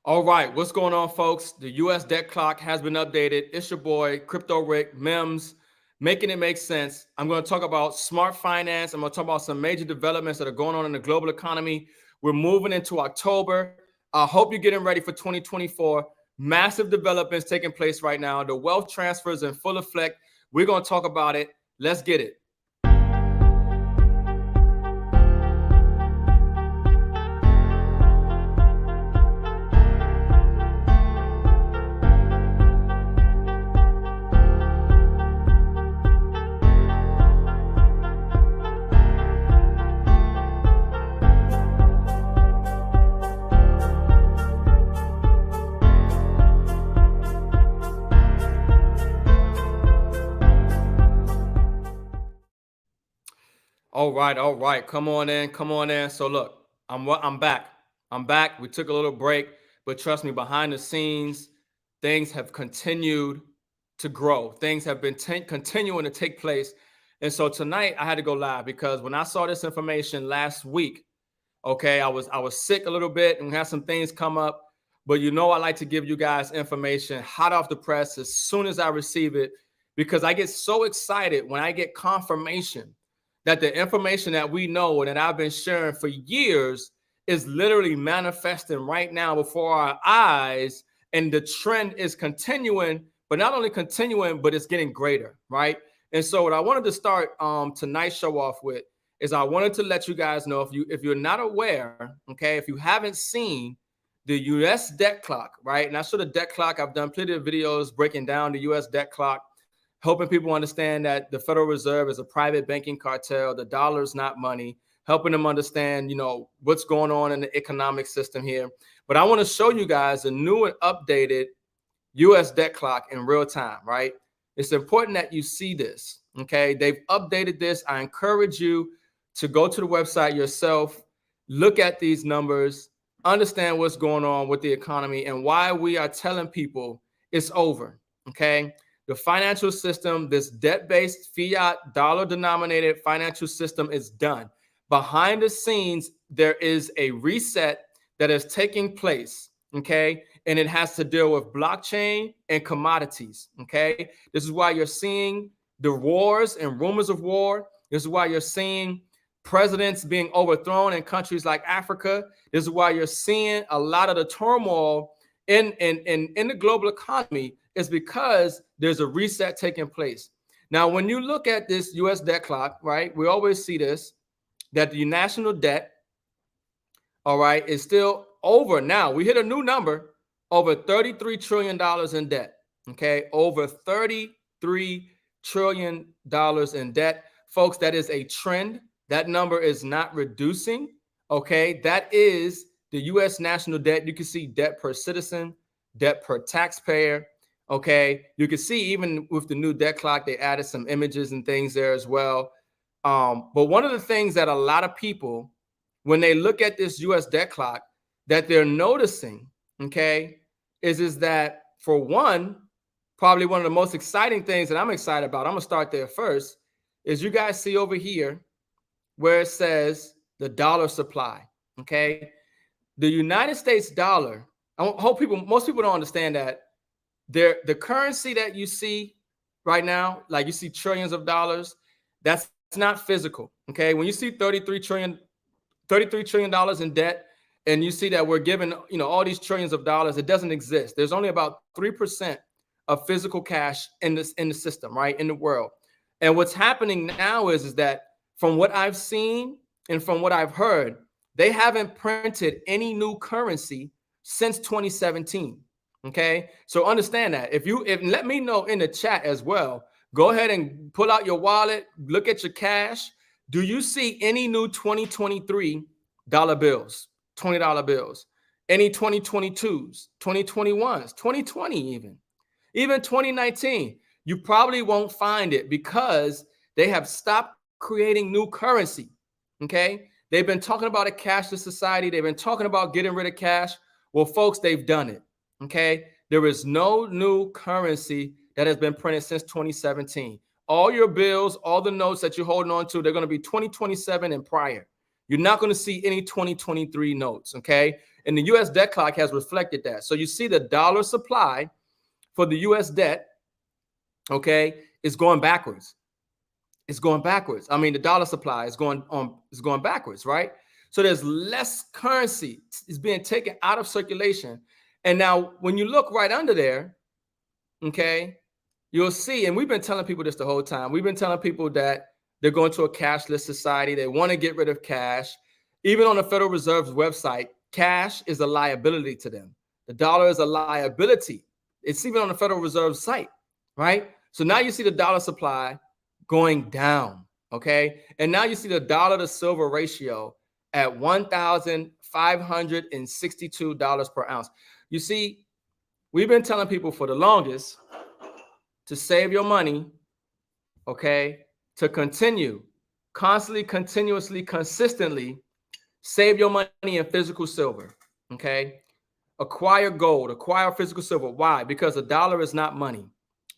All right, what's going on, folks? The U.S. debt clock has been updated. It's your boy, Crypto Rick, M.I.M.S, making it make sense. I'm going to talk about smart finance. I'm going to talk about some major developments that are going on in the global economy. We're moving into October. I hope you're getting ready for 2024. Massive developments taking place right now. The wealth transfers in full effect. We're going to talk about it. Let's get it. All right. Come on in. So look, I'm back. I'm back. We took a little break, but trust me, behind the scenes, things have continued to grow. Things have been continuing to take place. And so tonight I had to go live because when I saw this information last week, okay, I was sick a little bit and we had some things come up. But I like to give you guys information hot off the press as soon as I receive it, because I get so excited when I get confirmation that the information that we know and that I've been sharing for years is literally manifesting right now before our eyes. And the trend is continuing, but not only continuing, but it's getting greater, right? And so what I wanted to start tonight's show off with is I wanted to let you guys know, if you're not aware, okay, if you haven't seen the U.S. debt clock, right? And I show the debt clock. I've done plenty of videos breaking down the U.S. debt clock, helping people understand that the Federal Reserve is a private banking cartel. The dollar is not money, helping them understand, what's going on in the economic system here. But I want to show you guys a new and updated U.S. debt clock in real time, right? It's important that you see this, okay? They've updated this. I encourage you to go to the website yourself, look at these numbers, understand what's going on with the economy and why we are telling people it's over, okay? The financial system, this debt-based fiat dollar-denominated financial system is done. Behind the scenes, there is a reset that is taking place, okay? And it has to deal with blockchain and commodities, okay? This is why you're seeing the wars and rumors of war. This is why you're seeing presidents being overthrown in countries like Africa. This is why you're seeing a lot of the turmoil in the global economy, is because there's a reset taking place. Now, when you look at this U.S. debt clock, right, we always see this, that the national debt, all right, is still over. Now, we hit a new number, over $33 trillion in debt, okay? Over $33 trillion in debt. Folks, that is a trend. That number is not reducing, okay? That is the U.S. national debt. You can see debt per citizen, debt per taxpayer, okay? You can see even with the new debt clock, they added some images and things there as well. But one of the things that a lot of people, when they look at this U.S. debt clock, that they're noticing, okay, is that for one, probably one of the most exciting things that I'm excited about, I'm going to start there first, is you guys see over here where it says the dollar supply, okay? The United States dollar, most people don't understand that the currency that you see right now, like you see trillions of dollars, that's not physical, okay? When you see $33 trillion in debt, and you see that we're given, all these trillions of dollars, it doesn't exist. There's only about 3% of physical cash in the system, right, in the world. And what's happening now is that from what I've seen and from what I've heard, they haven't printed any new currency since 2017. Okay, so understand that. If let me know in the chat as well. Go ahead and pull out your wallet, look at your cash. Do you see any new 2023 dollar bills, $20 bills? Any 2022s, 2021s, 2020 even 2019? You probably won't find it because they have stopped creating new currency. Okay, they've been talking about a cashless society. They've been talking about getting rid of cash. Well, folks, they've done it. Okay, there is no new currency that has been printed since 2017. All your bills, all the notes that you're holding on to, they're going to be 2027 and prior. You're not going to see any 2023 notes. Okay, And the US debt clock has reflected that. So you see the dollar supply for the US debt, okay, is going backwards. It's going backwards. I mean, the dollar supply is going backwards, right? So there's less currency is being taken out of circulation. And now when you look right under there, okay, you'll see, and we've been telling people this the whole time. We've been telling people that they're going to a cashless society. They want to get rid of cash. Even on the Federal Reserve's website, cash is a liability to them. The dollar is a liability. It's even on the Federal Reserve site, right? So now you see the dollar supply going down, okay? And now you see the dollar to silver ratio at $1,562 per ounce. You see, we've been telling people for the longest to save your money, okay, to continue constantly, continuously, consistently save your money in physical silver, okay? Acquire gold, acquire physical silver. Why? Because the dollar is not money.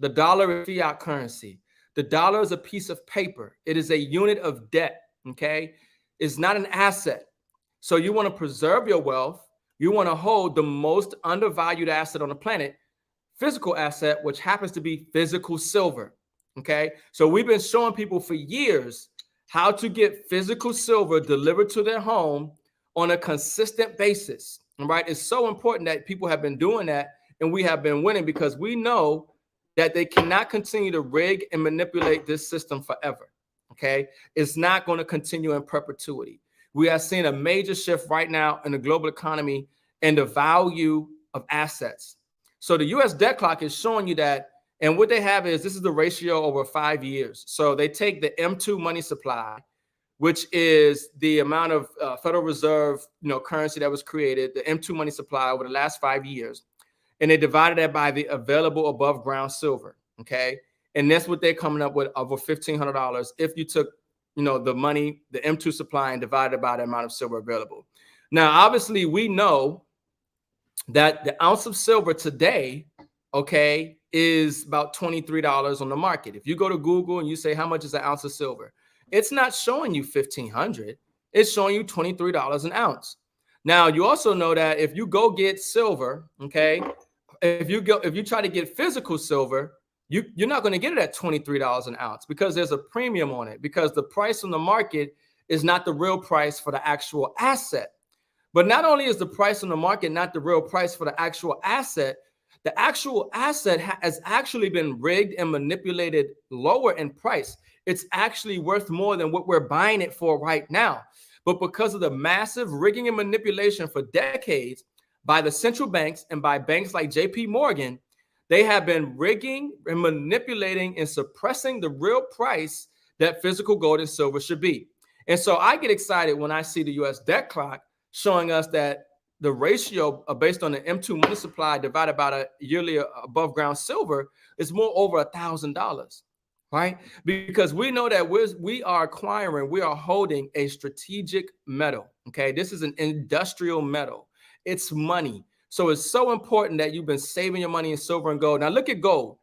The dollar is fiat currency. The dollar is a piece of paper. It is a unit of debt, okay? It's not an asset. So you want to preserve your wealth. You want to hold the most undervalued asset on the planet, physical asset, which happens to be physical silver, okay? So we've been showing people for years how to get physical silver delivered to their home on a consistent basis, right? It's so important that people have been doing that, and we have been winning because we know that they cannot continue to rig and manipulate this system forever, okay? It's not going to continue in perpetuity. We are seeing a major shift right now in the global economy and the value of assets. So the US debt clock is showing you that, and what they have is, this is the ratio over 5 years. So they take the M2 money supply, which is the amount of Federal Reserve, currency that was created, the M2 money supply over the last 5 years, and they divided that by the available above ground silver, okay? And that's what they're coming up with, over $1,500 if you took, the money, the M2 supply, and divided by the amount of silver available. Now, obviously, we know that the ounce of silver today, okay, is about $23 on the market. If you go to Google and you say, how much is an ounce of silver? It's not showing you $1,500. It's showing you $23 an ounce. Now, you also know that if you go get silver, okay, if you try to get physical silver, you're not going to get it at $23 an ounce because there's a premium on it, because the price on the market is not the real price for the actual asset. But not only is the price on the market not the real price for the actual asset has actually been rigged and manipulated lower in price. It's actually worth more than what we're buying it for right now. But because of the massive rigging and manipulation for decades by the central banks and by banks like JP Morgan, they have been rigging and manipulating and suppressing the real price that physical gold and silver should be. And so I get excited when I see the US debt clock showing us that the ratio based on the M2 money supply divided by the yearly above ground silver is more over $1,000, right? Because we know that we are holding a strategic metal, okay? This is an industrial metal. It's money. So it's so important that you've been saving your money in silver and gold. Now look at gold.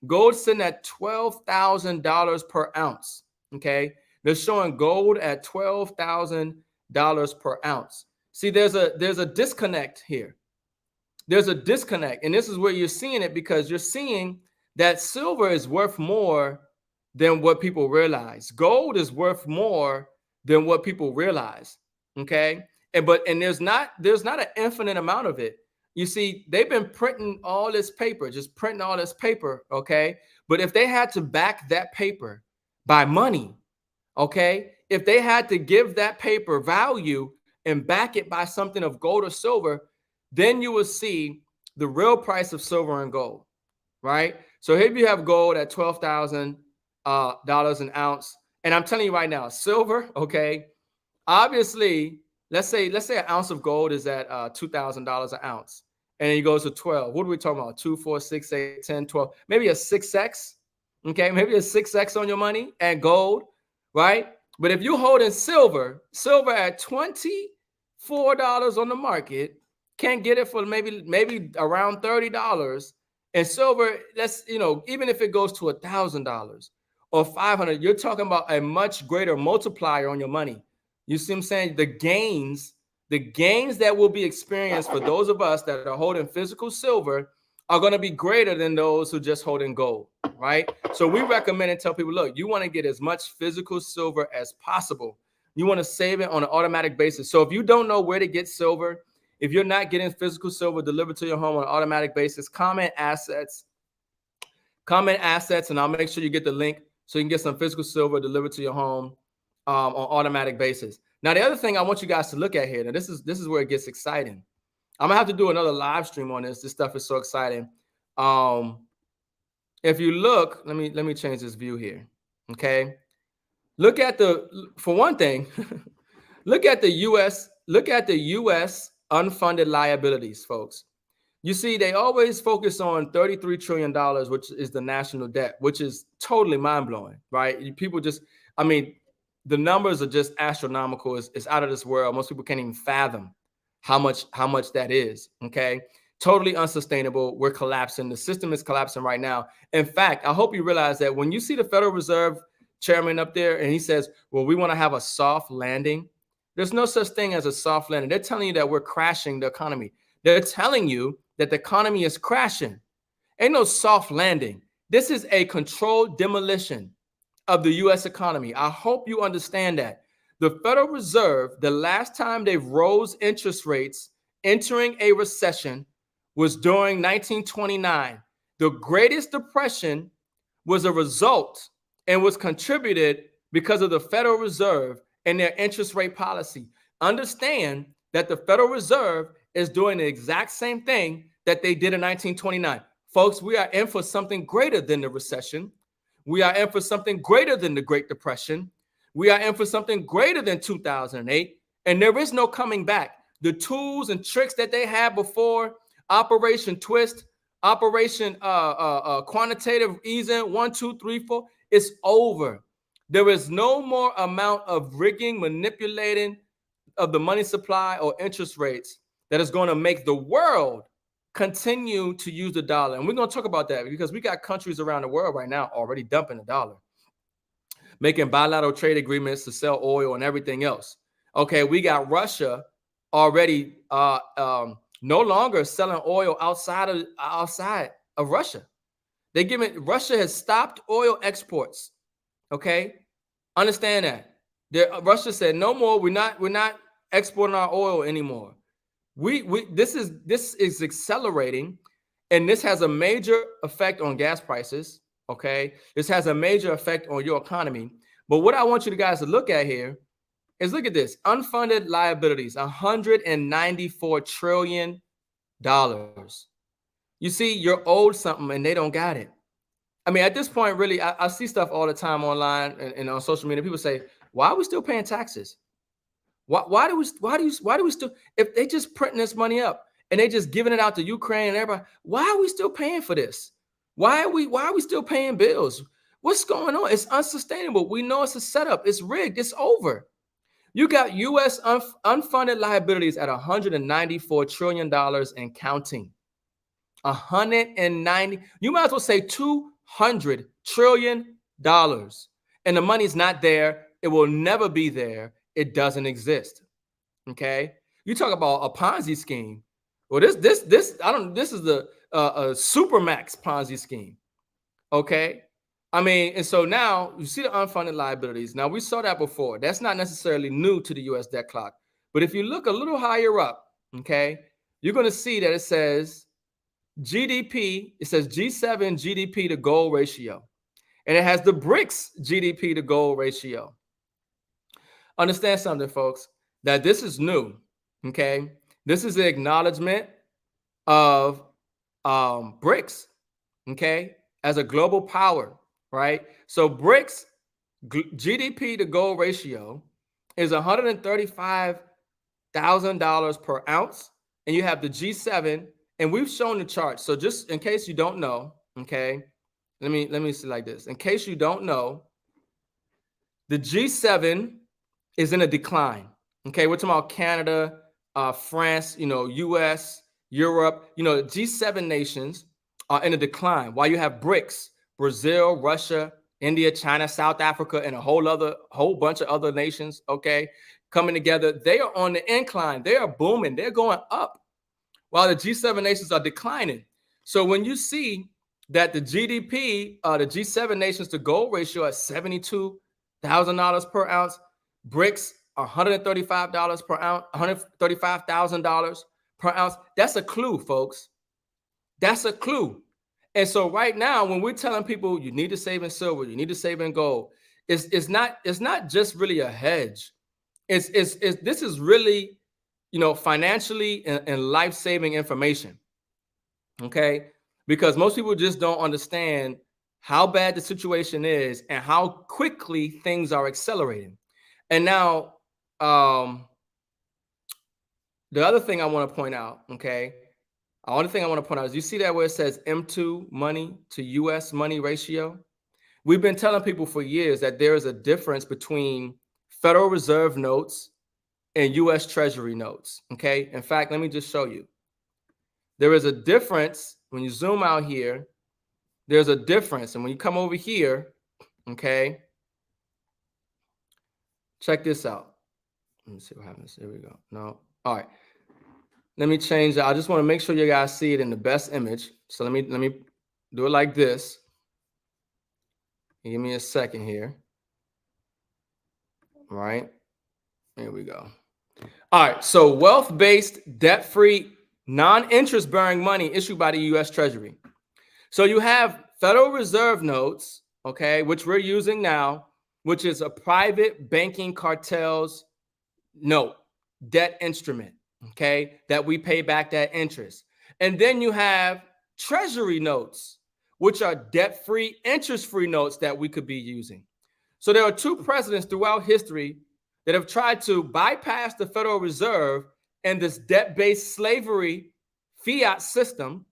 Gold's sitting at $12,000 per ounce, okay? They're showing gold at $12,000 per ounce. See, there's a disconnect here. There's a disconnect. And this is where you're seeing it, because you're seeing that silver is worth more than what people realize. Gold is worth more than what people realize. Okay. And there's not an infinite amount of it. You see, they've been printing all this paper, just printing all this paper. Okay. But if they had to back that paper by money, okay, if they had to give that paper value and back it by something of gold or silver, then you will see the real price of silver and gold, right? So here you have gold at $12,000 an ounce. And I'm telling you right now, silver, okay, obviously, let's say an ounce of gold is at $2,000 an ounce, and it goes to 12. What are we talking about? 2, 4, 6, 8, 10, 12, maybe a 6x, okay, maybe a 6x on your money and gold, right? But if you're holding silver at $24 on the market, can't get it for maybe around $30. And silver, even if it goes to $1,000 or $500, you're talking about a much greater multiplier on your money. You see what I'm saying? The gains the gains that will be experienced for those of us that are holding physical silver are going to be greater than those who just holding gold, right? So we recommend and tell people, look, you want to get as much physical silver as possible. You want to save it on an automatic basis. So if you don't know where to get silver, if you're not getting physical silver delivered to your home on an automatic basis, comment assets, and I'll make sure you get the link so you can get some physical silver delivered to your home on automatic basis. Now, the other thing I want you guys to look at here, now this is where it gets exciting. I'm gonna have to do another live stream on this. This stuff is so exciting. If you look, let me change this view here. Okay, look at for one thing, look at the U.S. unfunded liabilities, folks. You see, they always focus on $33 trillion, which is the national debt, which is totally mind-blowing, right? People just, I mean, the numbers are just astronomical. It's out of this world. Most people can't even fathom how much that is, okay? Totally unsustainable. We're collapsing. The system is collapsing right now. In fact, I hope you realize that when you see the Federal Reserve chairman up there and he says, well, we want to have a soft landing, there's no such thing as a soft landing. They're telling you that we're crashing the economy. They're telling you that the economy is crashing. Ain't no soft landing. This is a controlled demolition of the U.S. economy. I hope you understand that. The Federal Reserve, the last time they rose interest rates entering a recession was during 1929. The Greatest Depression was a result and was contributed because of the Federal Reserve and their interest rate policy. Understand that the Federal Reserve is doing the exact same thing that they did in 1929. Folks, we are in for something greater than the recession. We are in for something greater than the Great Depression. We are in for something greater than 2008. And there is no coming back. The tools and tricks that they had before, Operation Twist, Operation Quantitative Easing, 1, 2, 3, 4, it's over. There is no more amount of rigging, manipulating of the money supply or interest rates that is going to make the world continue to use the dollar. And we're going to talk about that because we got countries around the world right now already dumping the dollar, making bilateral trade agreements to sell oil and everything else. Okay, we got Russia already no longer selling oil outside of Russia. Russia has stopped oil exports. Okay, understand that. Russia said no more. We're not exporting our oil anymore. This is accelerating, and this has a major effect on gas prices. Okay, this has a major effect on your economy. But what I want you guys to look at here is look at this unfunded liabilities, $194 trillion. You see, you're owed something and they don't got it. I mean, at this point, really, I see stuff all the time online and on social media. People say, "Why are we still paying taxes? Why do we still, if they just printing this money up and they just giving it out to Ukraine and everybody, why are we still paying for this? Why are we still paying bills? What's going on? It's unsustainable. We know it's a setup. It's rigged. It's over." You got U.S. unfunded liabilities at $194 trillion and counting. 190. You might as well say $200 trillion. And the money's not there. It will never be there. It doesn't exist. Okay. You talk about a Ponzi scheme. Well, this is the Supermax Ponzi scheme. Okay. I mean, and so now you see the unfunded liabilities. Now we saw that before. That's not necessarily new to the U.S. debt clock. But if you look a little higher up, okay, you're going to see that it says GDP. It says G7 GDP to gold ratio. And it has the Brics GDP to gold ratio. Understand something, folks, that this is new. Okay. This is the acknowledgement of Brics, okay, as a global power. Right. So Brics GDP to gold ratio is $135,000 per ounce. And you have the G7, and we've shown the chart. So just in case you don't know, okay, let me see like this. In case you don't know, the G7 is in a decline. Okay, we're talking about Canada, France, US, Europe. G7 nations are in a decline. While you have Brics, Brazil, Russia, India, China, South Africa, and a whole bunch of other nations, okay, coming together. They are on the incline. They are booming. They're going up while the G7 nations are declining. So when you see that the GDP, the G7 nations to gold ratio at $72,000 per ounce, Brics $135 per ounce, $135,000 per ounce. That's a clue, folks. That's a clue. And so right now, when we're telling people you need to save in silver, you need to save in gold, it's not just really a hedge. It's this is really, financially and life-saving information. Okay, because most people just don't understand how bad the situation is and how quickly things are accelerating. And now, the other thing I want to point out, okay, the only thing I want to point out is you see that where it says M2 money to US money ratio. We've been telling people for years that there is a difference between Federal Reserve notes and US Treasury notes. Okay, in fact, let me just show you. There is a difference when you zoom out here. There's a difference, and when you come over here, okay, check this out. Let me see what happens. Here we go. No, all right. Let me change that. I just want to make sure you guys see it in the best image. So let me do it like this. Give me a second here. All right. Here we go. All right. So wealth-based, debt-free, non-interest-bearing money issued by the U.S. Treasury. So you have Federal Reserve notes, okay, which we're using now, which is a private banking cartel's note, debt instrument, okay, that we pay back that interest. And then you have Treasury notes, which are debt-free, interest-free notes that we could be using. So there are two presidents throughout history that have tried to bypass the Federal Reserve and this debt-based slavery fiat system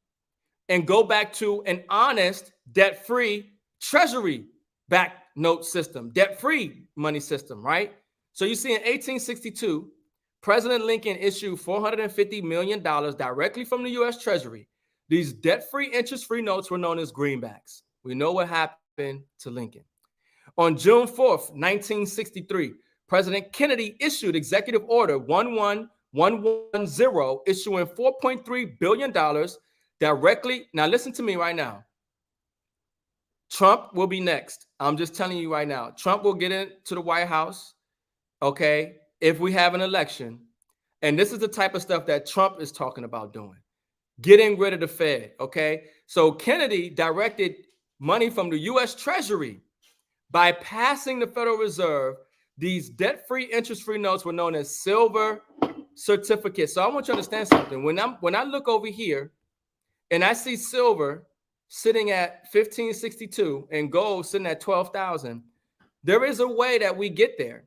and go back to an honest, debt-free Treasury-backed note system, debt-free money system, right? So you see in 1862, President Lincoln issued $450 million directly from the U.S. Treasury. These debt-free, interest-free notes were known as greenbacks. We know what happened to Lincoln. On June 4th, 1963, President Kennedy issued Executive Order 11110, issuing $4.3 billion directly. Now, listen to me right now. Trump will be next. I'm just telling you right now. Trump will get into the White House, okay, if we have an election. And this is the type of stuff that Trump is talking about doing. Getting rid of the Fed, okay? So Kennedy directed money from the U.S. Treasury by passing the Federal Reserve. These debt-free, interest-free notes were known as silver certificates. So I want you to understand something. When I look over here and I see silver sitting at 1562 and gold sitting at 12,000, there is a way that we get there.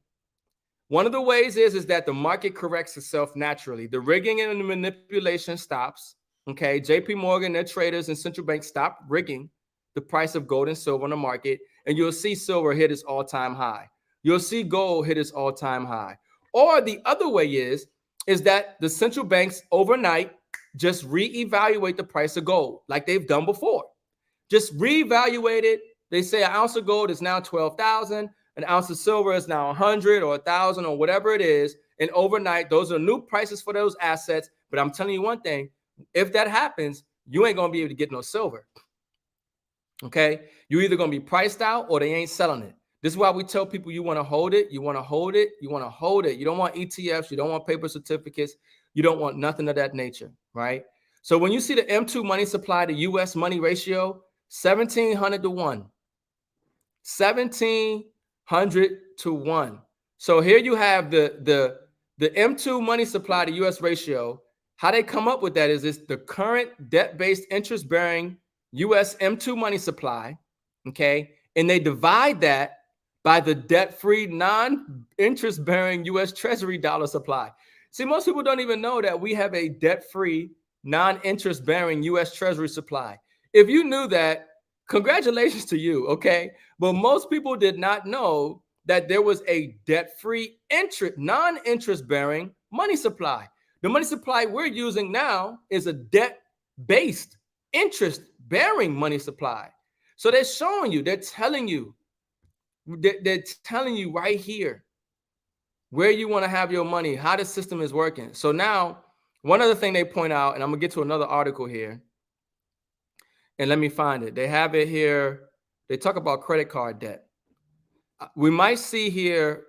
One of the ways is that the market corrects itself naturally. The rigging and the manipulation stops. Okay, JP Morgan, their traders and central banks stop rigging the price of gold and silver on the market, and you'll see silver hit its all-time high. You'll see gold hit its all-time high. Or the other way is that the central banks overnight just reevaluate the price of gold like they've done before. Just reevaluate it. They say an ounce of gold is now 12,000. An ounce of silver is now 100 or 1,000 or whatever it is. And overnight, those are new prices for those assets. But I'm telling you one thing, if that happens, you ain't going to be able to get no silver. Okay? You're either going to be priced out or they ain't selling it. This is why we tell people you want to hold it. You want to hold it. You want to hold it. You don't want ETFs. You don't want paper certificates. You don't want nothing of that nature, right? So when you see the M2 money supply to U.S. money ratio, 1,700 to 1. 1,700 to 1. So here you have the M2 money supply to U.S. ratio. How they come up with that is it's the current debt-based interest-bearing U.S. M2 money supply, okay? And they divide that by the debt-free, non-interest-bearing U.S. Treasury dollar supply. See, most people don't even know that we have a debt-free, non-interest-bearing U.S. Treasury supply. If you knew that, congratulations to you, okay? But most people did not know that there was a debt-free, non-interest-bearing money supply. The money supply we're using now is a debt-based, interest-bearing money supply. So they're showing you, they're telling you right here where you want to have your money, how the system is working. So now, one other thing they point out, and I'm gonna get to another article here, and let me find it. They have it here. They talk about credit card debt. We might see here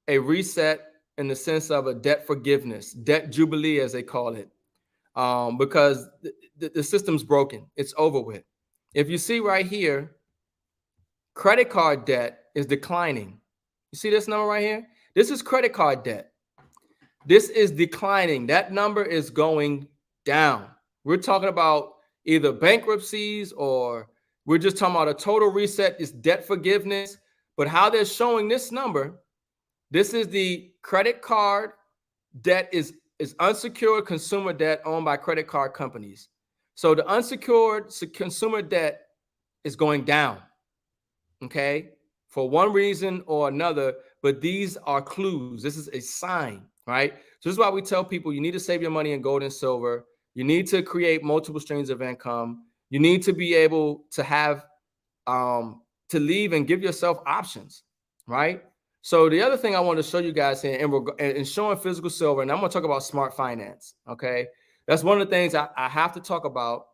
a reset in the sense of a debt forgiveness, debt jubilee, as they call it, because the system's broken. It's over with. If you see right here, credit card debt is declining. You see this number right here? This is credit card debt. This is declining. That number is going down. We're talking about either bankruptcies, or we're just talking about a total reset. Is debt forgiveness. But how they're showing this number, this is the credit card debt is unsecured consumer debt owned by credit card companies. So the unsecured consumer debt is going down, okay, for one reason or another. But these are clues. This is a sign, right? So this is why we tell people you need to save your money in gold and silver. You need to create multiple streams of income. You need to be able to have to leave and give yourself options, right? So the other thing I want to show you guys here, and showing physical silver, and I'm going to talk about smart finance, okay? That's one of the things I have to talk about.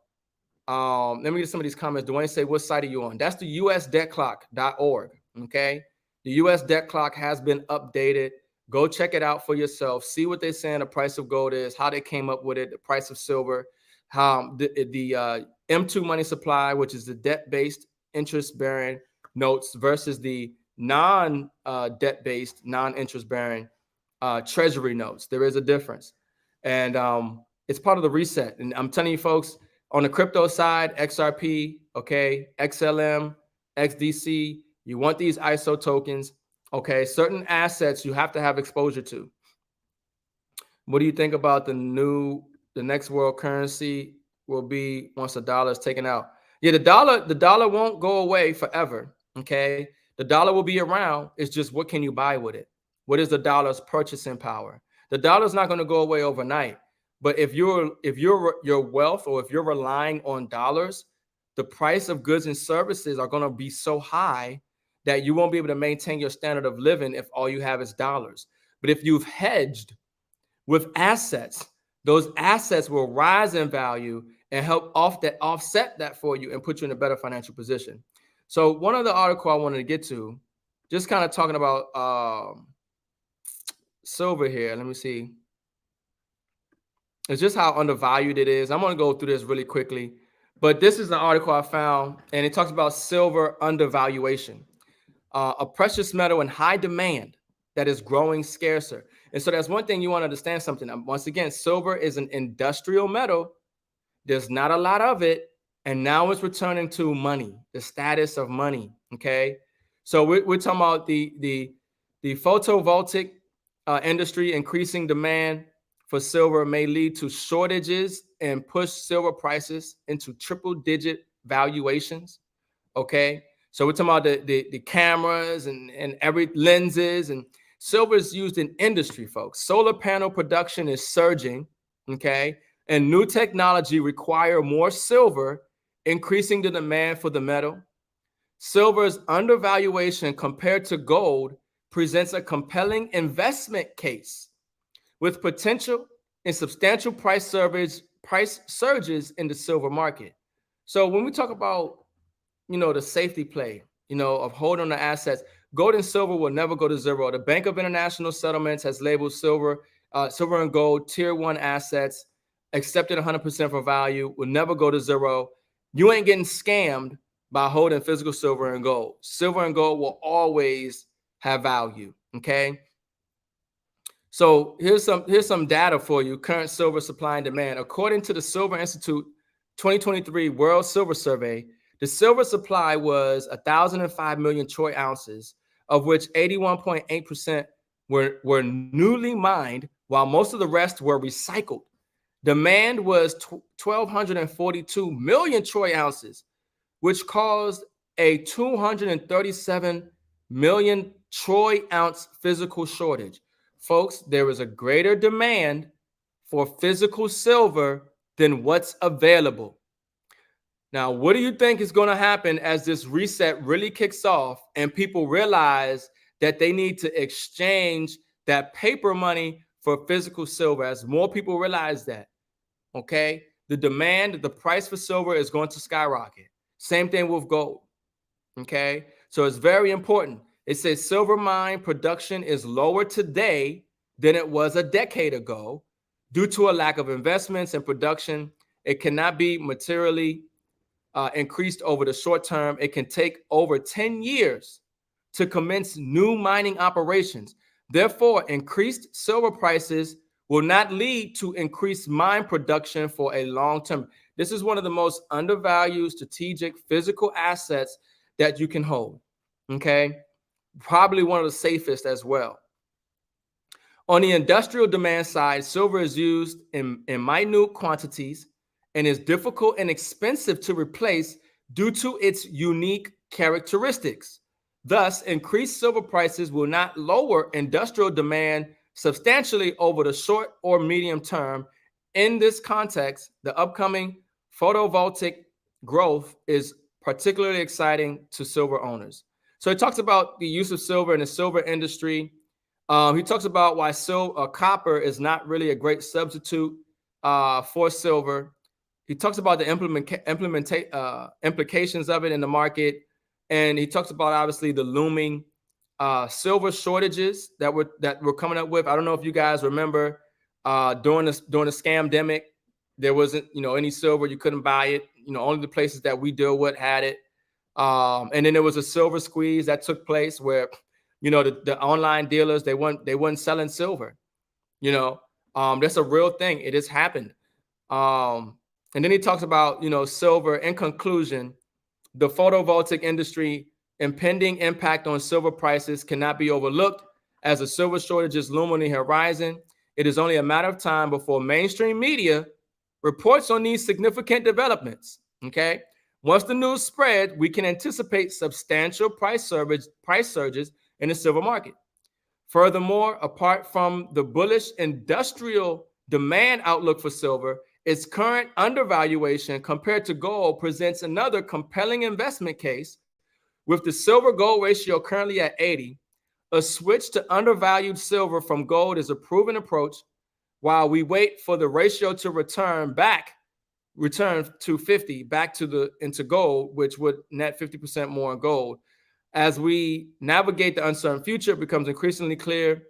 Let me get some of these comments. Dwayne say, what site are you on? That's the usdebtclock.org, okay? The US debt clock has been updated. Go check it out for yourself. See what they're saying the price of gold is, how they came up with it, the price of silver, how the M2 money supply, which is the debt-based interest-bearing notes versus the non-debt-based, non-interest-bearing treasury notes. There is a difference. And it's part of the reset. And I'm telling you, folks, on the crypto side, XRP, okay, XLM, XDC, you want these ISO tokens, okay? Certain assets you have to have exposure to. What do you think about the next world currency will be once the dollar is taken out? Yeah, the dollar won't go away forever, okay? The dollar will be around. It's just, what can you buy with it? What is the dollar's purchasing power? The dollar's not going to go away overnight. But if your wealth, or if you're relying on dollars, the price of goods and services are going to be so high that you won't be able to maintain your standard of living if all you have is dollars. But if you've hedged with assets, those assets will rise in value and help offset that for you and put you in a better financial position. So one other article I wanted to get to, just kind of talking about silver here. Let me see. It's just how undervalued it is. I'm going to go through this really quickly, but this is an article I found, and it talks about silver undervaluation, a precious metal in high demand that is growing scarcer. And so that's one thing you want to understand something. Once again, silver is an industrial metal. There's not a lot of it, and now it's returning to money, the status of money. Okay, so we're talking about the photovoltaic industry. Increasing demand for silver may lead to shortages and push silver prices into triple-digit valuations. Okay, so we're talking about the cameras and every lenses, and silver is used in industry, folks. Solar panel production is surging. Okay, and new technology require more silver, increasing the demand for the metal. Silver's undervaluation compared to gold presents a compelling investment case, with potential and substantial price surges in the silver market. So when we talk about, the safety play, of holding the assets, gold and silver will never go to zero. The Bank of International Settlements has labeled silver and gold tier 1 assets, accepted 100% for value, will never go to zero. You ain't getting scammed by holding physical silver and gold. Silver and gold will always have value. Okay. So here's some data for you. Current silver supply and demand. According to the Silver Institute 2023 World Silver Survey, the silver supply was 1,005 million troy ounces, of which 81.8% were newly mined, while most of the rest were recycled. Demand was 1,242 million troy ounces, which caused a 237 million troy ounce physical shortage. Folks, there is a greater demand for physical silver than what's available. Now, what do you think is going to happen as this reset really kicks off and people realize that they need to exchange that paper money for physical silver. As more people realize that, okay, the demand, the price for silver is going to skyrocket. Same thing with gold. Okay, so it's very important. It says silver mine production is lower today than it was a decade ago due to a lack of investments in production. It cannot be materially increased over the short term. It can take over 10 years to commence new mining operations. Therefore, increased silver prices will not lead to increased mine production for a long term. This is one of the most undervalued strategic physical assets that you can hold. Okay, probably one of the safest as well. On the industrial demand side, silver is used in minute quantities and is difficult and expensive to replace due to its unique characteristics. Thus, increased silver prices will not lower industrial demand substantially over the short or medium term. In this context, the upcoming photovoltaic growth is particularly exciting to silver owners. So it talks about the use of silver in the silver industry. He talks about why copper is not really a great substitute for silver. He talks about the implications of it in the market, and he talks about obviously the looming silver shortages that we're coming up with. I don't know if you guys remember during the scamdemic, there wasn't any silver. You couldn't buy it. Only the places that we deal with had it. And then there was a silver squeeze that took place where the online dealers they weren't selling silver. That's a real thing. It has happened. And then he talks about silver. In conclusion, the photovoltaic industry impending impact on silver prices cannot be overlooked as the silver shortages loom on the horizon. It is only a matter of time before mainstream media reports on these significant developments. Okay, once the news spread, we can anticipate substantial price surges in the silver market. Furthermore, apart from the bullish industrial demand outlook for silver, its current undervaluation compared to gold presents another compelling investment case. With the silver gold ratio currently at 80, a switch to undervalued silver from gold is a proven approach while we wait for the ratio to return to 50 back into gold, which would net 50% more in gold. As we navigate the uncertain future, it becomes increasingly clear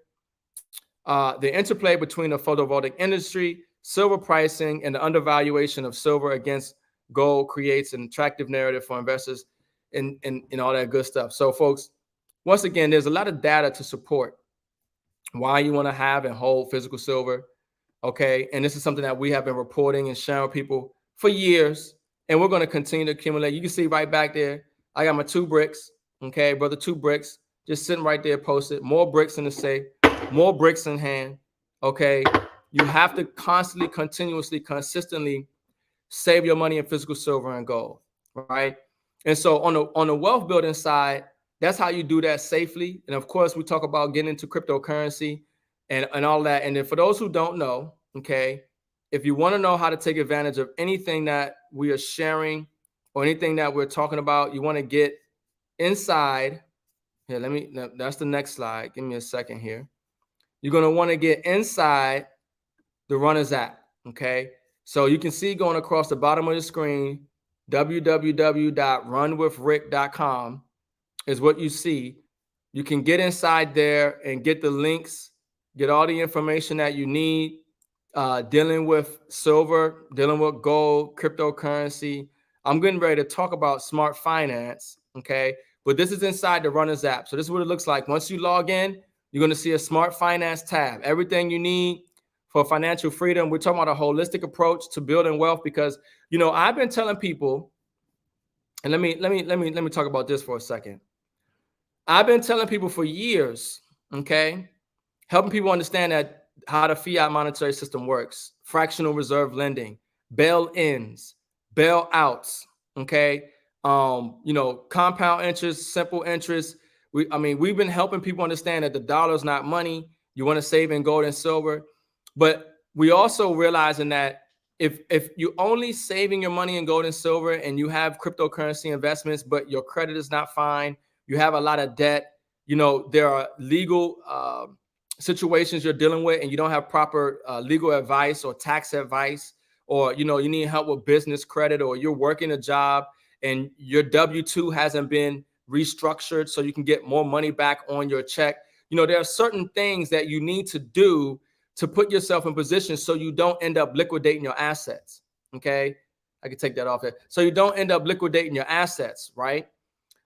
the interplay between the photovoltaic industry, silver pricing, and the undervaluation of silver against gold creates an attractive narrative for investors and all that good stuff. So, folks, once again, there's a lot of data to support why you want to have and hold physical silver. Okay, and this is something that we have been reporting and sharing with people for years, and we're going to continue to accumulate. You can see right back there, I got my 2 Brics. Okay, brother, 2 Brics just sitting right there, posted. More bricks in the safe, more bricks in hand. Okay, you have to constantly, continuously, consistently save your money in physical silver and gold, right? And so on the wealth building side, that's how you do that safely. And of course, we talk about getting into cryptocurrency and all that. And then for those who don't know, okay, if you want to know how to take advantage of anything that we are sharing or anything that we're talking about, you want to get inside here. That's the next slide. Give me a second here. You're going to want to get inside the Runners app. Okay. So you can see going across the bottom of the screen, www.runwithrick.com is what you see. You can get inside there and get the links, get all the information that you need, dealing with silver, dealing with gold, cryptocurrency. I'm getting ready to talk about smart finance. Okay. But this is inside the Runners app. So this is what it looks like. Once you log in, you're going to see a smart finance tab. Everything you need for financial freedom. We're talking about a holistic approach to building wealth because, I've been telling people, and let me talk about this for a second. I've been telling people for years, okay, helping people understand that how the fiat monetary system works, fractional reserve lending, bail-ins, bail-outs, okay, compound interest, simple interest. We've been helping people understand that the dollar is not money. You want to save in gold and silver, but we also realizing that if you only saving your money in gold and silver and you have cryptocurrency investments, but your credit is not fine, you have a lot of debt, there are legal situations you're dealing with and you don't have proper legal advice or tax advice, or you need help with business credit, or you're working a job and your W-2 hasn't been restructured so you can get more money back on your check. There are certain things that you need to do to put yourself in position so you don't end up liquidating your assets. Okay, I can take that off there. So you don't end up liquidating your assets, right?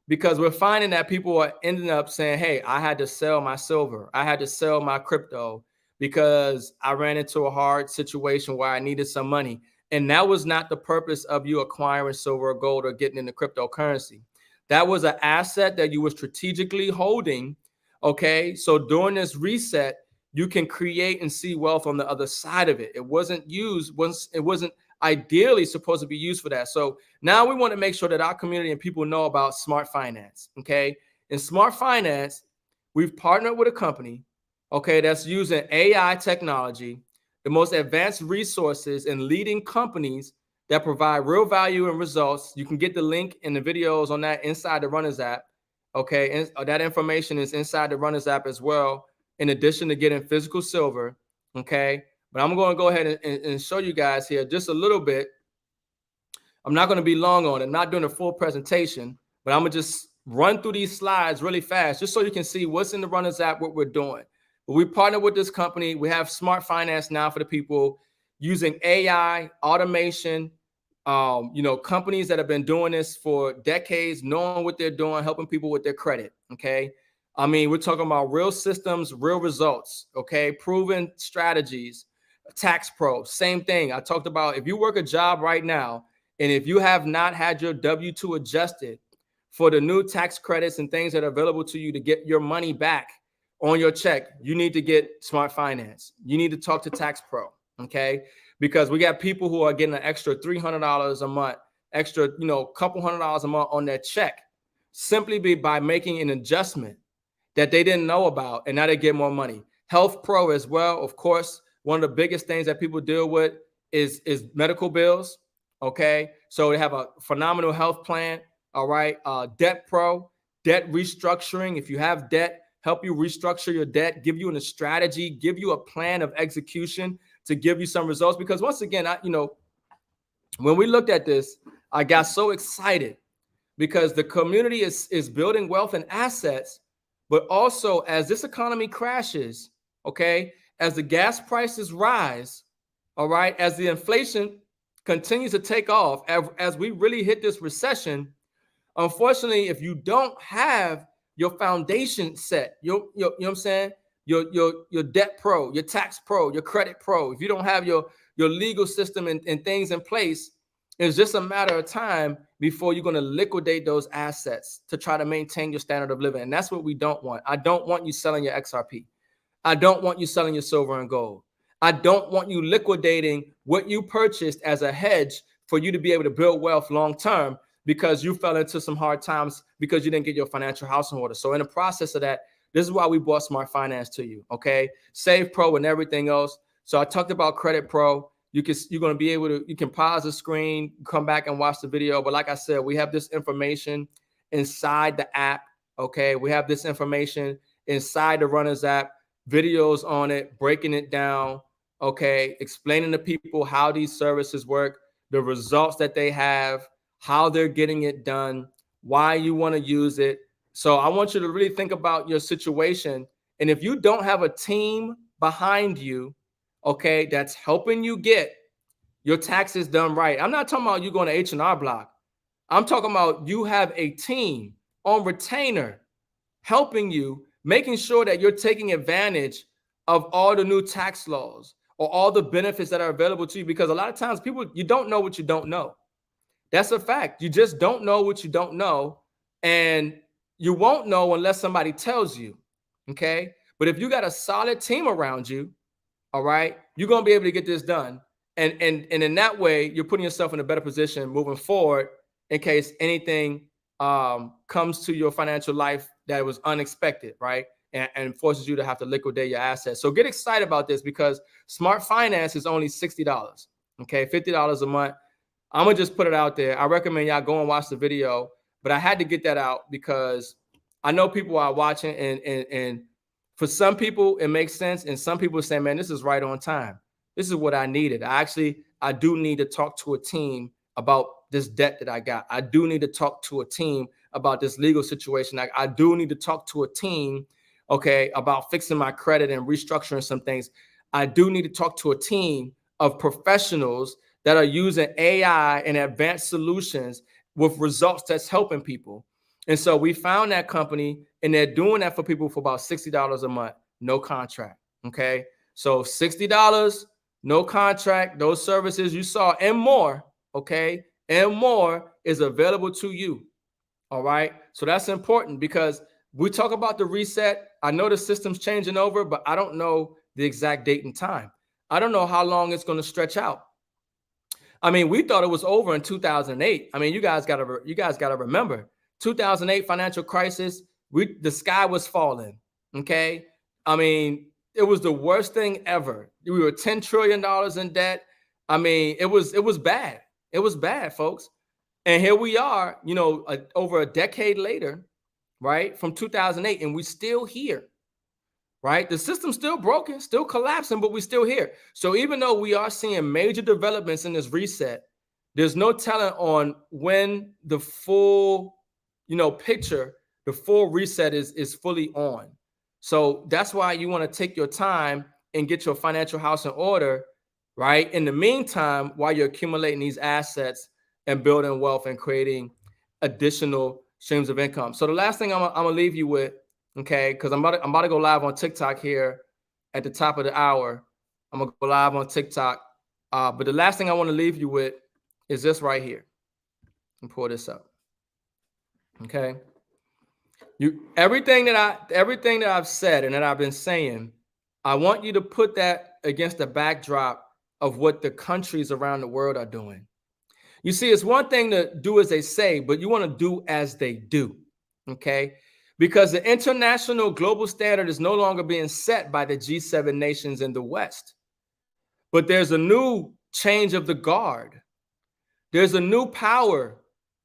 Because we're finding that people are ending up saying, hey, I had to sell my silver, I had to sell my crypto because I ran into a hard situation where I needed some money. And that was not the purpose of you acquiring silver or gold or getting into cryptocurrency. That was an asset that you were strategically holding. Okay, so during this reset, you can create and see wealth on the other side of it. It wasn't used once, it wasn't ideally supposed to be used for that. So now we want to make sure that our community and people know about smart finance. Okay. In smart finance, we've partnered with a company, okay, that's using AI technology, the most advanced resources and leading companies that provide real value and results. You can get the link in the videos on that inside the Runners app. Okay. And that information is inside the Runners app as well, in addition to getting physical silver. Okay. But I'm going to go ahead and show you guys here just a little bit. I'm not going to be long on it, not doing a full presentation, but I'm going to just run through these slides really fast just so you can see what's in the Runners app, what we're doing. But we partner with this company. We have smart finance now for the people using AI, automation, companies that have been doing this for decades, knowing what they're doing, helping people with their credit. Okay. I mean, we're talking about real systems, real results. Okay. Proven strategies. Tax Pro, same thing. I talked about if you work a job right now, and if you have not had your W-2 adjusted for the new tax credits and things that are available to you to get your money back on your check, you need to get smart finance. You need to talk to Tax Pro, okay? Because we got people who are getting an extra $300 a month, extra, couple $100 a month on their check, simply by making an adjustment that they didn't know about, and now they get more money. Health Pro as well, of course. One of the biggest things that people deal with is medical bills. Okay, so they have a phenomenal health plan. All right, Debt Pro, debt restructuring. If you have debt, help you restructure your debt, give you a strategy, give you a plan of execution to give you some results. Because once again, when we looked at this, I got so excited because the community is building wealth and assets, but also as this economy crashes, okay, as the gas prices rise, all right, as the inflation continues to take off, as we really hit this recession, unfortunately, if you don't have your foundation set, you know what I'm saying, your debt pro, your tax pro, your credit pro, if you don't have your legal system and things in place, it's just a matter of time before you're going to liquidate those assets to try to maintain your standard of living. And that's what we don't want. I don't want you selling your XRP. I don't want you selling your silver and gold. I don't want you liquidating what you purchased as a hedge for you to be able to build wealth long term because you fell into some hard times because you didn't get your financial house in order. So in the process of that, this is why we brought Smart Finance to you. Okay, Save Pro and everything else. So I talked about Credit Pro. You're going to be able to, you can pause the screen, come back and watch the video. But like I said, we have this information inside the app. Okay, we have this information inside the Runners app, videos on it, breaking it down. Okay, explaining to people how these services work, the results that they have, how they're getting it done, why you want to use it. So I want you to really think about your situation. And if you don't have a team behind you, okay, that's helping you get your taxes done right. I'm not talking about you going to H&R Block. I'm talking about you have a team on retainer helping you, making sure that you're taking advantage of all the new tax laws or all the benefits that are available to you. Because a lot of times people, you don't know what you don't know. That's a fact. You just don't know what you don't know. And you won't know unless somebody tells you. Okay. But if you got a solid team around you, all right, you're going to be able to get this done. And in that way, you're putting yourself in a better position moving forward in case anything comes to your financial life that was unexpected, right? And forces you to have to liquidate your assets. So get excited about this because Smart Finance is only $60. Okay, $50 a month. I'm going to just put it out there. I recommend y'all go and watch the video, but I had to get that out because I know people are watching and For some people, it makes sense. And some people say, man, this is right on time. This is what I needed. I do need to talk to a team about this debt that I got. I do need to talk to a team about this legal situation. I do need to talk to a team, okay, about fixing my credit and restructuring some things. I do need to talk to a team of professionals that are using AI and advanced solutions with results that's helping people. And so we found that company, and they're doing that for people for about $60 a month, no contract. Okay. So $60, no contract, those services you saw and more. Okay. And more is available to you. All right. So that's important because we talk about the reset. I know the system's changing over, but I don't know the exact date and time. I don't know how long it's going to stretch out. I mean, we thought it was over in 2008. I mean, you guys got to remember 2008 financial crisis. The sky was falling. Okay. I mean, it was the worst thing ever. We were $10 trillion in debt. I mean, it was bad. It was bad, folks. And here we are, over a decade later, right? From 2008, and we still here. Right? The system's still broken, still collapsing, but we're still here. So even though we are seeing major developments in this reset, there's no telling on when the full, picture, the full reset is fully on. So that's why you want to take your time and get your financial house in order, right? In the meantime, while you're accumulating these assets and building wealth and creating additional streams of income. So the last thing I'm gonna leave you with, okay, because I'm about to go live on TikTok here at the top of the hour. I'm gonna go live on TikTok. But the last thing I want to leave you with is this right here. And pull this up. Okay. Everything that I've said and that I've been saying, I want you to put that against the backdrop of what the countries around the world are doing. You see, it's one thing to do as they say, but you want to do as they do. Okay. Because the international global standard is no longer being set by the G7 nations in the West. But there's a new change of the guard. There's a new power,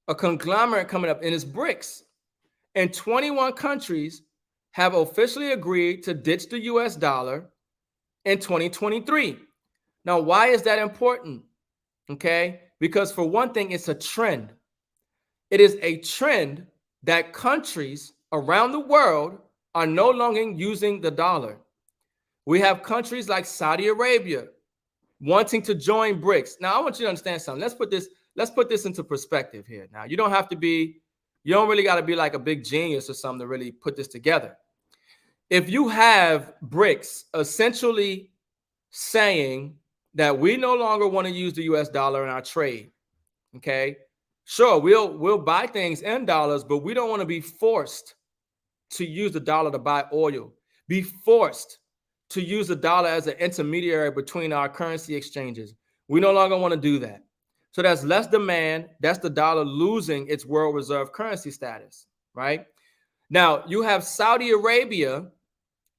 a conglomerate coming up, and it's Brics. And 21 countries have officially agreed to ditch the US dollar in 2023. Now, why is that important? Okay, because for one thing, it's a trend. It is a trend that countries around the world are no longer using the dollar. We have countries like Saudi Arabia wanting to join Brics. Now, I want you to understand something. Let's put this into perspective here. Now, you don't really got to be like a big genius or something to really put this together. If you have Brics essentially saying that we no longer want to use the US dollar in our trade, okay? Sure, we'll buy things in dollars, but we don't want to be forced to use the dollar to buy oil, be forced to use the dollar as an intermediary between our currency exchanges. We no longer want to do that. So that's less demand. That's the dollar losing its world reserve currency status, right? Now, you have Saudi Arabia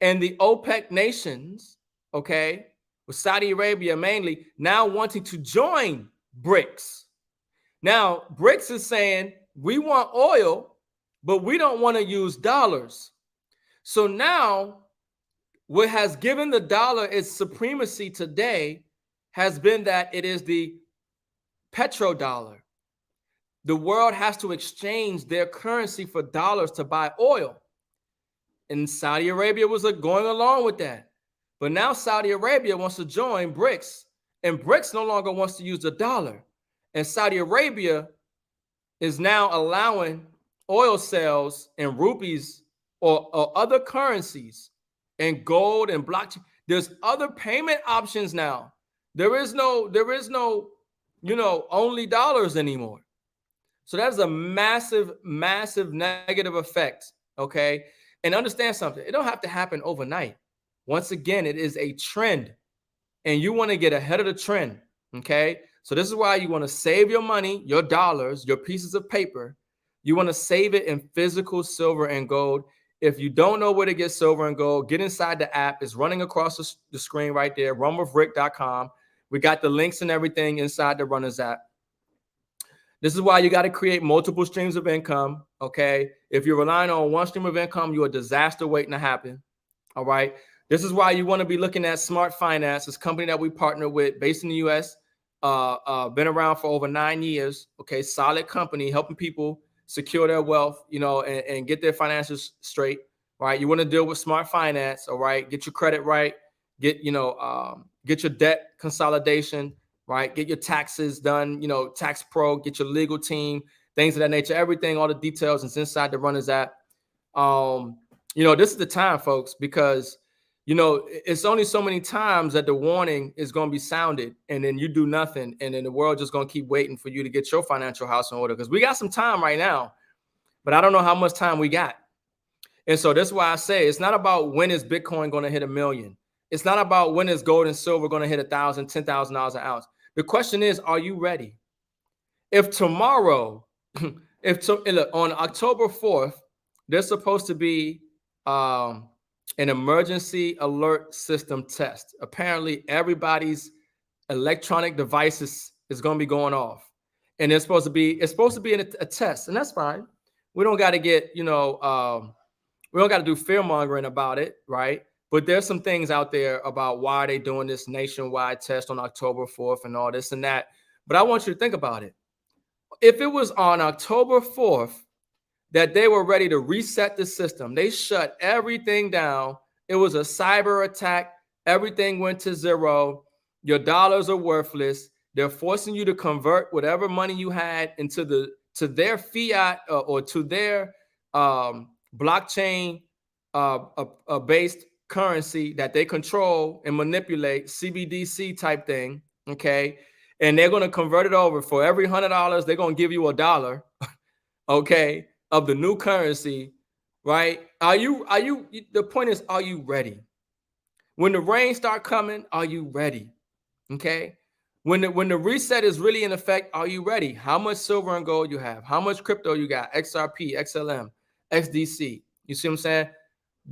and the OPEC nations, okay, with Saudi Arabia mainly, now wanting to join Brics. Now, Brics is saying, we want oil, but we don't want to use dollars. So now, what has given the dollar its supremacy today has been that it is the petrodollar. The world has to exchange their currency for dollars to buy oil. And Saudi Arabia was going along with that. But now Saudi Arabia wants to join Brics, and Brics no longer wants to use the dollar. And Saudi Arabia is now allowing oil sales in rupees or other currencies and gold and blockchain. There's other payment options now. There is no, only dollars anymore. So that's a massive, massive negative effect. Okay. And understand something. It don't have to happen overnight. Once again, it is a trend, and you want to get ahead of the trend. Okay. So this is why you want to save your money, your dollars, your pieces of paper. You want to save it in physical silver and gold. If you don't know where to get silver and gold, get inside the app. It's running across the screen right there, runwithrick.com. We got the links and everything inside the Runners app. This is why you got to create multiple streams of income, okay? If you're relying on one stream of income, you're a disaster waiting to happen, All right. This is why you want to be looking at Smart Finance, this company that we partner with, based in the U.S. Been around for over 9 years. Okay, solid company, helping people secure their wealth, and get their finances straight. Right. You want to deal with Smart Finance. All right. Get your credit right. Get your debt consolidation. Right. Get your taxes done. Tax Pro. Get your legal team. Things of that nature. Everything, all the details is inside the Runners app. This is the time, folks, because it's only so many times that the warning is going to be sounded, and then you do nothing, and then the world just going to keep waiting for you to get your financial house in order. Because we got some time right now, but I don't know how much time we got. And so that's why I say it's not about when is Bitcoin going to hit 1 million. It's not about when is gold and silver going to hit $1,000, $10,000 an ounce. The question is, are you ready? If tomorrow, look, on October 4th, there's supposed to be an emergency alert system test. Apparently, everybody's electronic devices is going to be going off, and it's supposed to be a test, and that's fine. We don't got to get we don't got to do fear mongering about it, right? But there's some things out there about why they doing this nationwide test on October 4th and all this and that. But I want you to think about it. If it was on October 4th that they were ready to reset the system, they shut everything down. It was a cyber attack. Everything went to zero. Your dollars are worthless. They're forcing you to convert whatever money you had to their fiat or to their blockchain based currency that they control and manipulate, CBDC type thing. Okay. And they're going to convert it over. For every $100, they're going to give you $1, okay, of the new currency, right? The point is, are you ready? When the rain start coming, are you ready? Okay. When the reset is really in effect, are you ready? How much silver and gold you have? How much crypto you got? XRP, XLM, XDC. You see what I'm saying?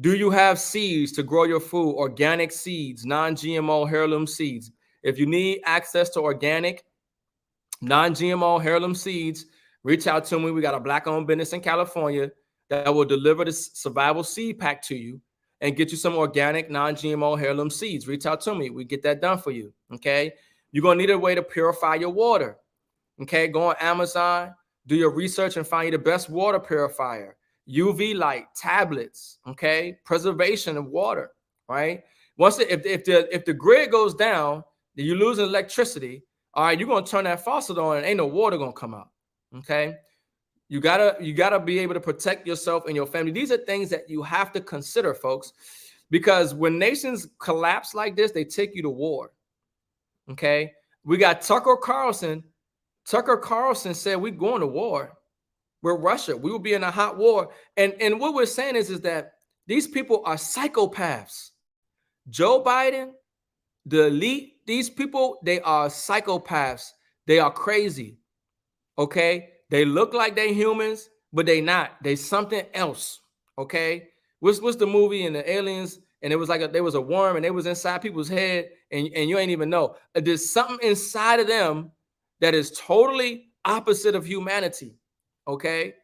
Do you have seeds to grow your food? Organic seeds, non-GMO heirloom seeds. If you need access to organic, non-GMO heirloom seeds, reach out to me. We got a Black-owned business in California that will deliver this survival seed pack to you and get you some organic, non-GMO heirloom seeds. Reach out to me. We get that done for you, okay? You're going to need a way to purify your water, okay? Go on Amazon, do your research, and find you the best water purifier. UV light, tablets, okay? Preservation of water, right? If the grid goes down, you're losing electricity. All right, you're gonna turn that faucet on, and ain't no water gonna come out. Okay, you gotta be able to protect yourself and your family. These are things that you have to consider, folks, because when nations collapse like this, they take you to war. Okay, we got Tucker Carlson. Tucker Carlson said we're going to war with Russia. We will be in a hot war, and what we're saying is that these people are psychopaths. Joe Biden, the elite, these people, they are psychopaths. They are crazy. Okay? They look like they're humans, but they not. They something else. Okay? What's the movie and the aliens? And it was like there was a worm and it was inside people's head, and you ain't even know. There's something inside of them that is totally opposite of humanity. Okay?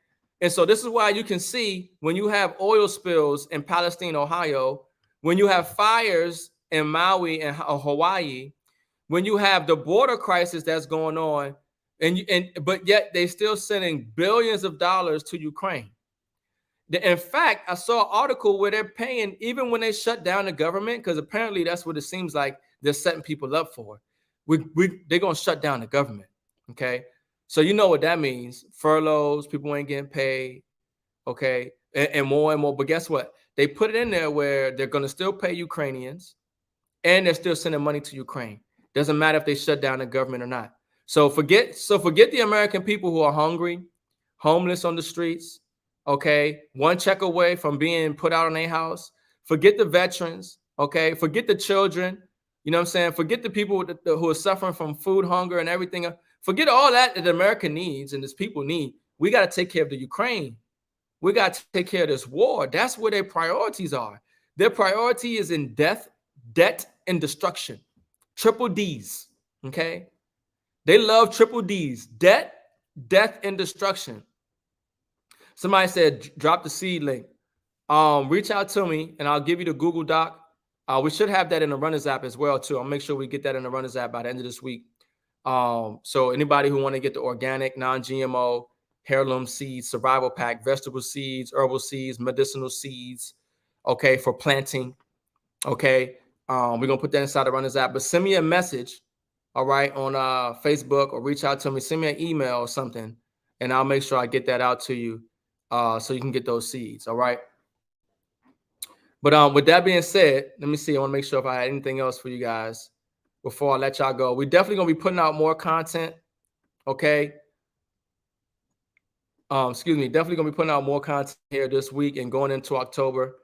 And so this is why you can see when you have oil spills in Palestine, Ohio, when you have fires in Maui and Hawaii, when you have the border crisis that's going on, but yet they still sending billions of dollars to Ukraine. In fact, I saw an article where they're paying, even when they shut down the government, because apparently that's what it seems like they're setting people up for. They're going to shut down the government. Okay. So you know what that means. Furloughs, people ain't getting paid. Okay. And more and more. But guess what? They put it in there where they're going to still pay Ukrainians and they're still sending money to Ukraine. Doesn't matter if they shut down the government or not. So forget the American people who are hungry, homeless on the streets, okay, one check away from being put out on their house. Forget the veterans, okay, forget the children, you know what I'm saying? Forget the people who are suffering from food hunger and everything. Forget all that America needs and this people need. We got to take care of the Ukraine. We got to take care of this war. That's where their priorities are. Their priority is in death, debt, and destruction. Triple D's, okay? They love triple D's, debt, death, and destruction. Somebody said, drop the seed link. reach out to me and I'll give you the Google Doc. We should have that in the Runners app as well too. I'll make sure we get that in the Runners app by the end of this week. So anybody who want to get the organic, non-GMO, heirloom seeds, survival pack, vegetable seeds, herbal seeds, medicinal seeds, okay, for planting, okay. We're gonna put that inside the Runners app. But send me a message, all right, on Facebook, or reach out to me. Send me an email or something, and I'll make sure I get that out to you, so you can get those seeds. All right. But with that being said, let me see. I want to make sure if I had anything else for you guys before I let y'all go. We're definitely gonna be putting out more content. Okay. Excuse me. Definitely gonna be putting out more content here this week and going into October.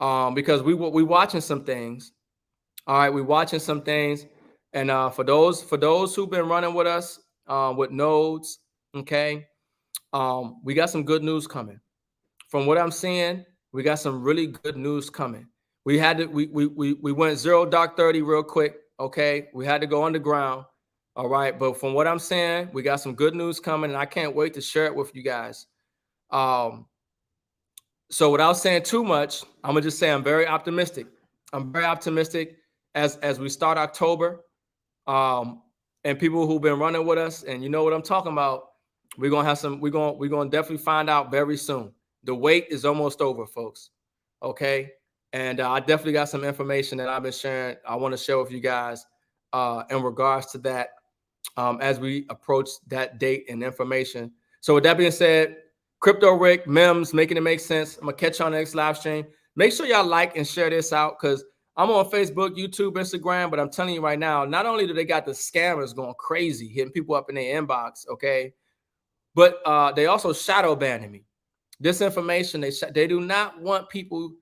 Because we watching some things. All right, we're watching some things, and for those who've been running with us with nodes, okay, we got some good news coming. From what I'm seeing, we got some really good news coming. We had to we went zero dark 30 real quick, okay. We had to go underground, all right. But from what I'm saying, we got some good news coming, and I can't wait to share it with you guys. So without saying too much, I'm gonna just say I'm very optimistic. I'm very optimistic as we start October. And people who've been running with us, and you know what I'm talking about, we're gonna have some. We're gonna definitely find out very soon. The wait is almost over, folks. Okay, and I definitely got some information that I've been sharing. I want to share with you guys in regards to that as we approach that date and information. So with that being said, Crypto Rick, M.I.M.S, making it make sense. I'm gonna catch you on the next live stream. Make sure y'all like and share this out, because I'm on Facebook, YouTube, Instagram, but I'm telling you right now, not only do they got the scammers going crazy, hitting people up in their inbox, okay, but they also shadow banning me. This information, they do not want people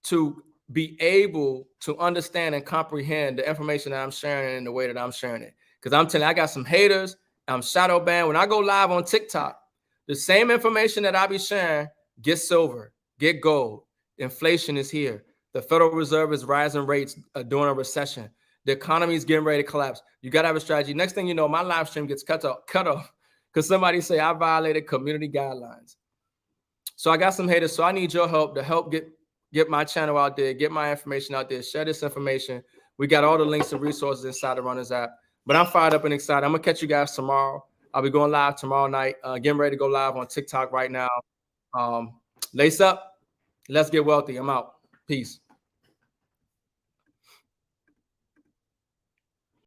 to be able to understand and comprehend the information that I'm sharing in the way that I'm sharing it. Because I'm telling you, I got some haters. I'm shadow banned. When I go live on TikTok, the same information that I be sharing, get silver, get gold. Inflation is here. The Federal Reserve is rising rates during a recession. The economy is getting ready to collapse. You got to have a strategy. Next thing you know, my live stream gets cut off because somebody say I violated community guidelines. So I got some haters. So I need your help to help get my channel out there, get my information out there, share this information. We got all the links and resources inside the Runners app. But I'm fired up and excited. I'm gonna catch you guys tomorrow. I'll be going live tomorrow night. Getting ready to go live on TikTok right now. Lace up. Let's get wealthy. I'm out. Peace.